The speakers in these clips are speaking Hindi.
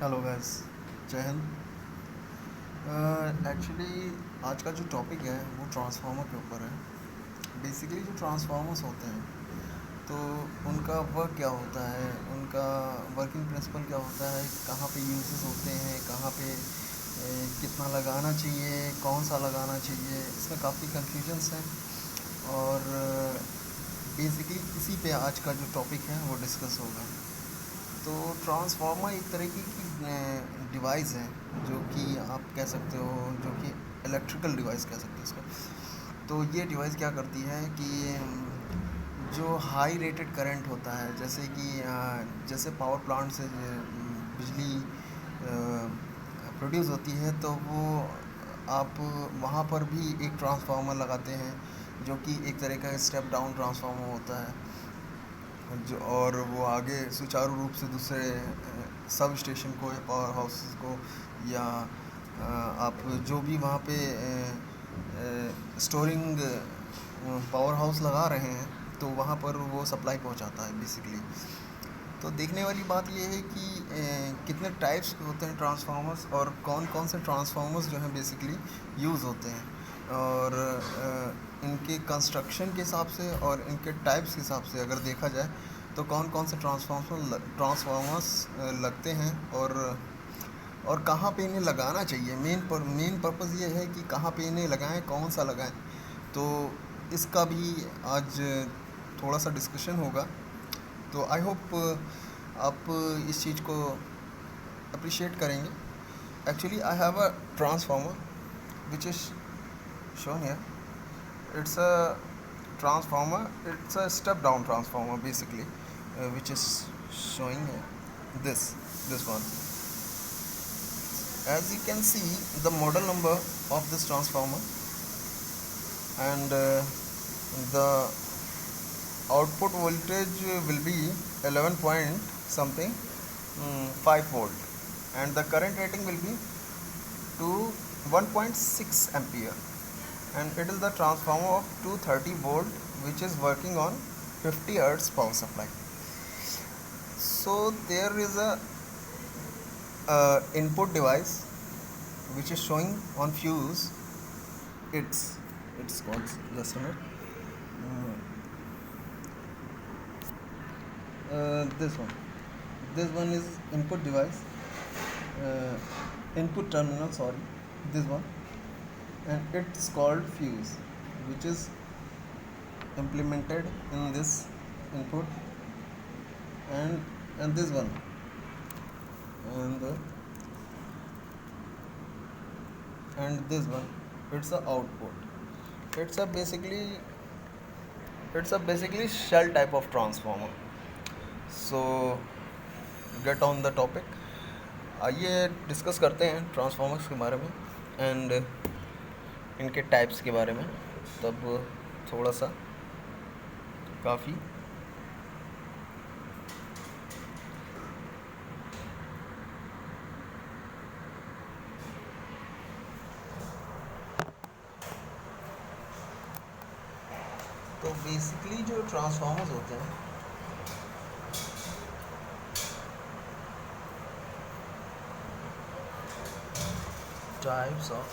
हेलो गाइस, जय हिंद। एक्चुअली आज का जो टॉपिक है वो ट्रांसफार्मर के ऊपर है। बेसिकली जो ट्रांसफार्मर्स होते हैं तो उनका वर्क क्या होता है, उनका वर्किंग प्रिंसिपल क्या होता है, कहाँ पे यूजेस होते हैं, कहाँ पे कितना लगाना चाहिए, कौन सा लगाना चाहिए, इसमें काफ़ी कन्फ्यूजन्स हैं। और बेसिकली इसी पे आज का जो टॉपिक है वो डिस्कस होगा। तो ट्रांसफार्मर एक तरीके की डिवाइस है जो कि आप कह सकते हो, जो कि इलेक्ट्रिकल डिवाइस कह सकते हो इसको। तो ये डिवाइस क्या करती है कि जो हाई रेटेड करंट होता है, जैसे कि जैसे पावर प्लांट से बिजली प्रोड्यूस होती है, तो वो आप वहाँ पर भी एक ट्रांसफार्मर लगाते हैं जो कि एक तरह का स्टेप डाउन ट्रांसफार्मर होता है, जो और वो आगे सुचारू रूप से दूसरे सब स्टेशन को या पावर हाउसेस को या आप जो भी वहाँ पे स्टोरिंग पावर हाउस लगा रहे हैं तो वहाँ पर वो सप्लाई पहुँचाता है बेसिकली। तो देखने वाली बात ये है कि कितने टाइप्स के होते हैं ट्रांसफार्मर्स और कौन कौन से ट्रांसफार्मर्स जो हैं बेसिकली यूज़ होते हैं, और इनके कंस्ट्रक्शन के हिसाब से और इनके टाइप्स के हिसाब से अगर देखा जाए तो कौन कौन से ट्रांसफार्मर्स लगते हैं, और कहाँ पे इन्हें लगाना चाहिए। मेन पर्पज़ ये है कि कहाँ पे इन्हें लगाएं, कौन सा लगाएं। तो इसका भी आज थोड़ा सा डिस्कशन होगा। तो आई होप आप इस चीज़ को अप्रिशिएट करेंगे। Actually I have a transformer which is shown here. It's a transformer. It's a step down transformer basically, which is showing this one. As you can see, the model number of this transformer, and the output voltage will be 11 point something 5 volt, and the current rating will be to 1.6 ampere, and it is the transformer of 230 volt which is working on 50 hertz power supply. So there is a input device which is showing on fuse. It's called, just a minute. This one is input device, uh, input terminal, sorry, this one, and it's called fuse, which is implemented in this input, and this one, and this one, it's a output. It's a basically shell type of transformer. So get on the topic. आइए डिस्कस करते हैं ट्रांसफार्मर्स के बारे में एंड इनके टाइप्स के बारे में। तब थोड़ा सा काफ़ी तो बेसिकली जो ट्रांसफार्मर्स होते हैं, टाइप्स ऑफ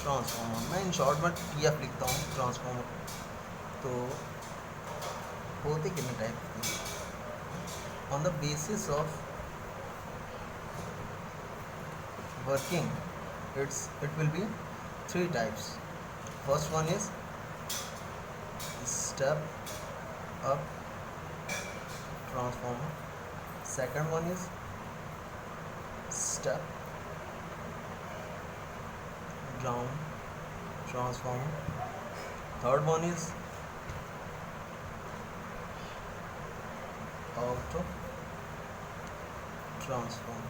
ट्रांसफार्मर, मैं इन शॉर्ट में TF लिखता हूँ ट्रांसफार्मर। तो होते कितने टाइप के on the basis of working, it will be three types. First one is step up transformer. Second one is step down transformer. Third one is auto transformer.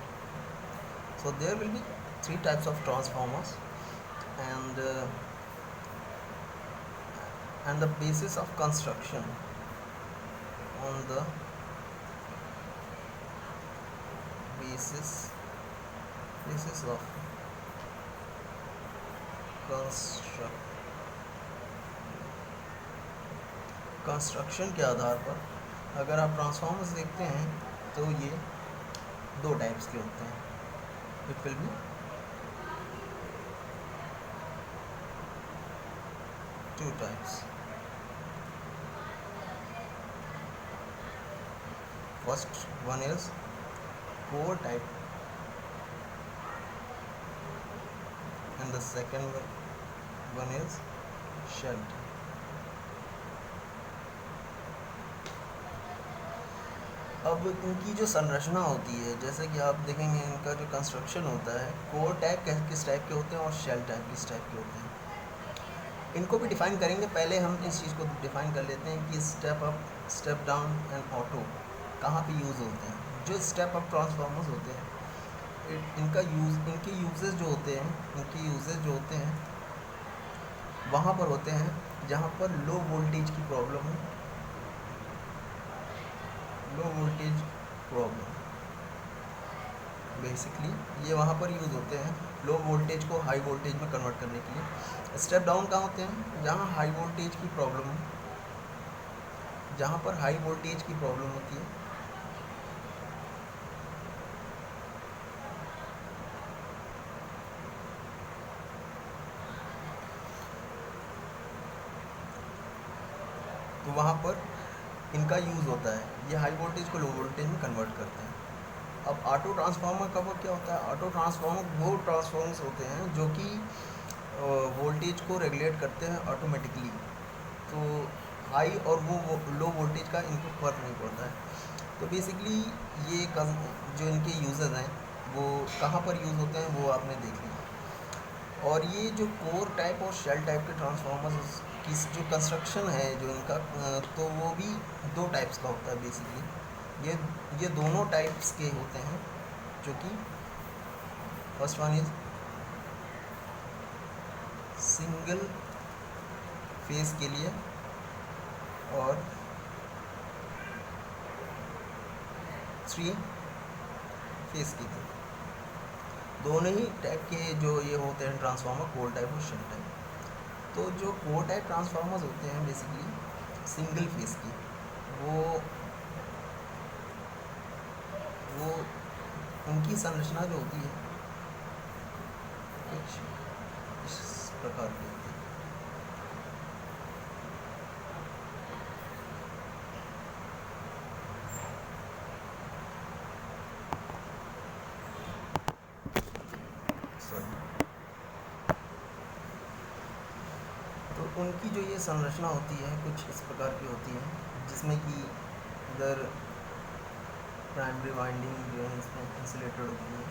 So there will be three types of transformers, and the basis of construction, on the basis of construction के आधार पर अगर आप ट्रांसफार्मर्स देखते हैं तो ये दो टाइप्स के होते हैं, it will be two types. First one is core type and the second one is shell type। अब इनकी जो संरचना होती है, जैसे कि आप देखेंगे इनका जो कंस्ट्रक्शन होता है, कोर टाइप किस टाइप के होते हैं और शेल टाइप किस टाइप के होते हैं, इनको भी डिफ़ाइन करेंगे। पहले हम इस चीज़ को डिफ़ाइन कर लेते हैं कि step up, step down and auto कहाँ पे यूज़ होते हैं। जो स्टेप अप ट्रांसफार्मर्स होते हैं, इनके यूजेस जो होते हैं वहाँ पर होते हैं जहाँ पर लो वोल्टेज की प्रॉब्लम है, लो वोल्टेज प्रॉब्लम बेसिकली ये वहाँ पर यूज़ होते हैं लो वोल्टेज को हाई वोल्टेज में कन्वर्ट करने के लिए। स्टेप डाउन कहाँ होते हैं, जहाँ हाई वोल्टेज की प्रॉब्लम है, जहाँ पर हाई वोल्टेज की प्रॉब्लम होती है। तो वहाँ पर इनका यूज़ होता है, ये हाई वोल्टेज को लो वोल्टेज में कन्वर्ट करते हैं। अब ऑटो ट्रांसफार्मर का वो क्या होता है, ऑटो ट्रांसफार्मर वो ट्रांसफार्मर्स होते हैं जो कि वोल्टेज को रेगुलेट करते हैं ऑटोमेटिकली। तो हाई और वो लो वोल्टेज का इनको फर्क नहीं पड़ता है। तो बेसिकली ये जो इनके यूज़र्स हैं वो कहाँ पर यूज़ होते हैं वो आपने देख लिया। और ये जो कोर टाइप और शेल टाइप के ट्रांसफार्मर्स की जो कंस्ट्रक्शन है जो इनका, तो वो भी दो टाइप्स का होता है बेसिकली। ये दोनों टाइप्स के होते हैं, जो कि first one is single phase के लिए और 3 फेस के लिए। दोनों ही टाइप के जो ये होते हैं ट्रांसफार्मर, कोर टाइप और शेल टाइप। तो जो कोर टाइप ट्रांसफार्मर्स होते हैं बेसिकली सिंगल फेस की, वो उनकी संरचना जो होती है कुछ इस प्रकार की होती है। तो उनकी जो ये संरचना होती है कुछ इस प्रकार की होती है, जिसमें कि इधर प्राइमरी वाइंडिंग जो है इसमें इंसुलेटेड होती है,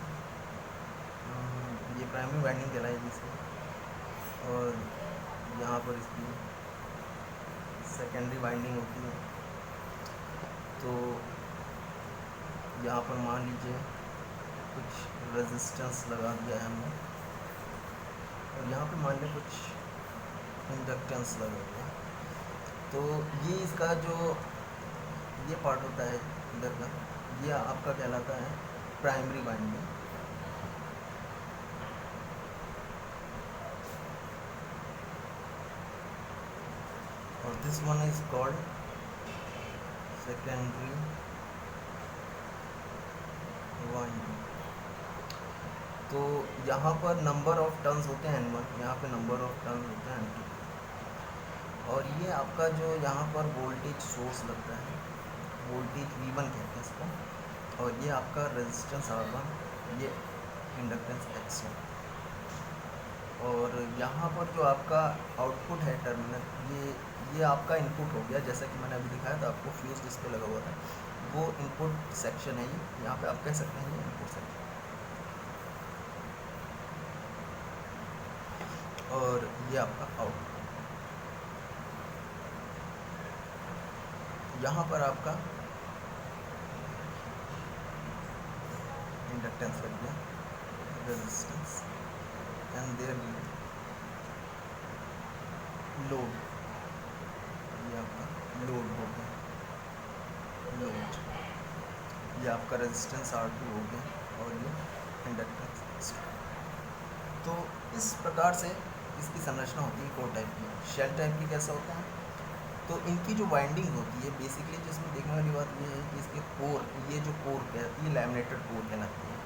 ये प्राइमरी वाइंडिंग कहलाएगी इसमें। और यहाँ पर इसकी सेकेंडरी वाइंडिंग होती है। तो यहाँ पर मान लीजिए कुछ रेजिस्टेंस लगा दिया है हमने, और यहाँ पर मान लीजिए कुछ इंडक्टेंस लगा दिया। तो ये इसका जो ये पार्ट होता है इधर का, ये आपका कहलाता है प्राइमरी वाइंडिंग। और this one is called secondary winding. तो यहाँ पर नंबर ऑफ टर्न्स होते हैं N1, यहाँ पे नंबर ऑफ टर्न्स होते हैं N2। और ये आपका जो यहाँ पर वोल्टेज सोर्स लगता है, वोल्टेज V1 कहते हैं इसको, और ये आपका रेजिस्टेंस R1, ये इंडक्टेंस X1। और यहाँ पर जो आपका आउटपुट है टर्मिनल, ये आपका इनपुट हो गया, जैसा कि मैंने अभी दिखाया था आपको, फ्यूज डिस्प्ले लगा हुआ था, वो इनपुट सेक्शन है। ये यहाँ पे आप कह सकते हैं ये इनपुट सेक्शन। और ये आपका आउटपुट, यहाँ पर आपका इंडक्टेंस लग गया, रेजिस्टेंस, एंड देयर लोड, ये आपका लोड हो गया, लोड, ये आपका रेजिस्टेंस R2 हो गया, और ये इंडक्टेंस X2। तो इस प्रकार से इसकी संरचना होती है कोर टाइप की। शेल टाइप की कैसा होता है, तो इनकी जो वाइंडिंग होती है बेसिकली, जिसमें देखने वाली बात ये है कि इसके कोर, ये जो कोर कहती है लैमिनेटेड कोर कहलाती है,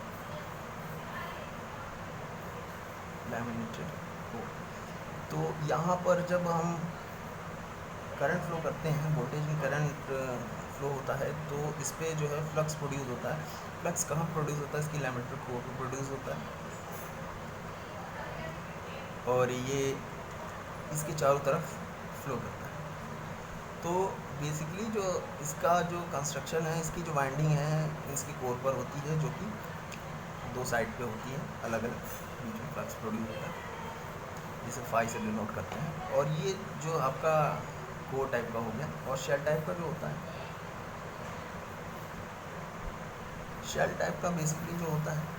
लैमिनेटेड कोर। तो यहाँ पर जब हम करंट फ्लो करते हैं, वोल्टेज में करंट फ्लो होता है, तो इस पर जो है फ्लक्स प्रोड्यूस होता है। फ्लक्स कहाँ प्रोड्यूस होता है? इसकी लैमिनेटेड कोर पर प्रोड्यूस होता है, और ये इसके चारों तरफ फ्लो करता है। तो बेसिकली जो इसका जो कंस्ट्रक्शन है, इसकी जो वाइंडिंग है इसकी कोर पर होती है, जो कि दो साइड पे होती है अलग अलग, बीच में फ्लक्स प्रोड्यूस होता है, जिसे फाई से डिनोट करते हैं। और ये जो आपका कोर टाइप का हो गया, और शेल टाइप का जो होता है, शेल टाइप का बेसिकली जो होता है,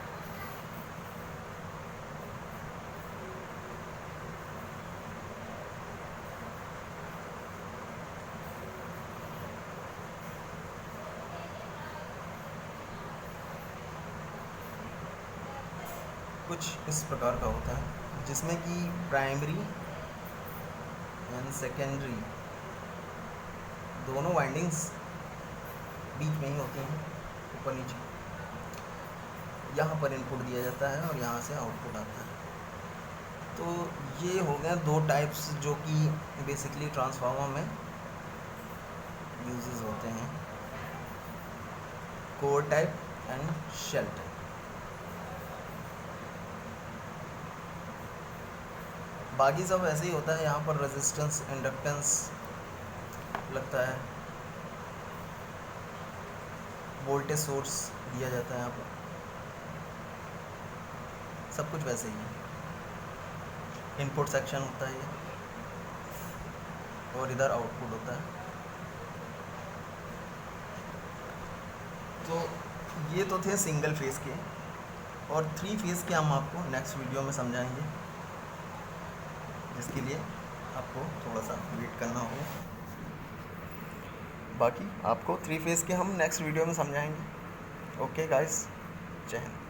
कुछ इस प्रकार का होता है, जिसमें कि प्राइमरी एंड सेकेंडरी दोनों वाइंडिंग्स बीच में ही होती हैं, ऊपर नीचे। यहाँ पर इनपुट दिया जाता है और यहाँ से आउटपुट आता है। तो ये हो गए दो टाइप्स जो कि बेसिकली ट्रांसफार्मर में यूजेस होते हैं, core type and shell type. बाकी सब ऐसे ही होता है। यहाँ पर रेजिस्टेंस, इंडक्टेंस लगता है, वोल्टेज सोर्स दिया जाता है, यहाँ पर सब कुछ वैसे ही है। इनपुट सेक्शन होता है ये, और इधर आउटपुट होता है। तो ये तो थे सिंगल फेज़ के, और 3 फेज़ के हम आपको नेक्स्ट वीडियो में समझाएंगे, जिसके लिए आपको थोड़ा सा वेट करना होगा। बाकी आपको 3 फेज़ के हम नेक्स्ट वीडियो में समझाएंगे। ओके गाइस, जय हिंद।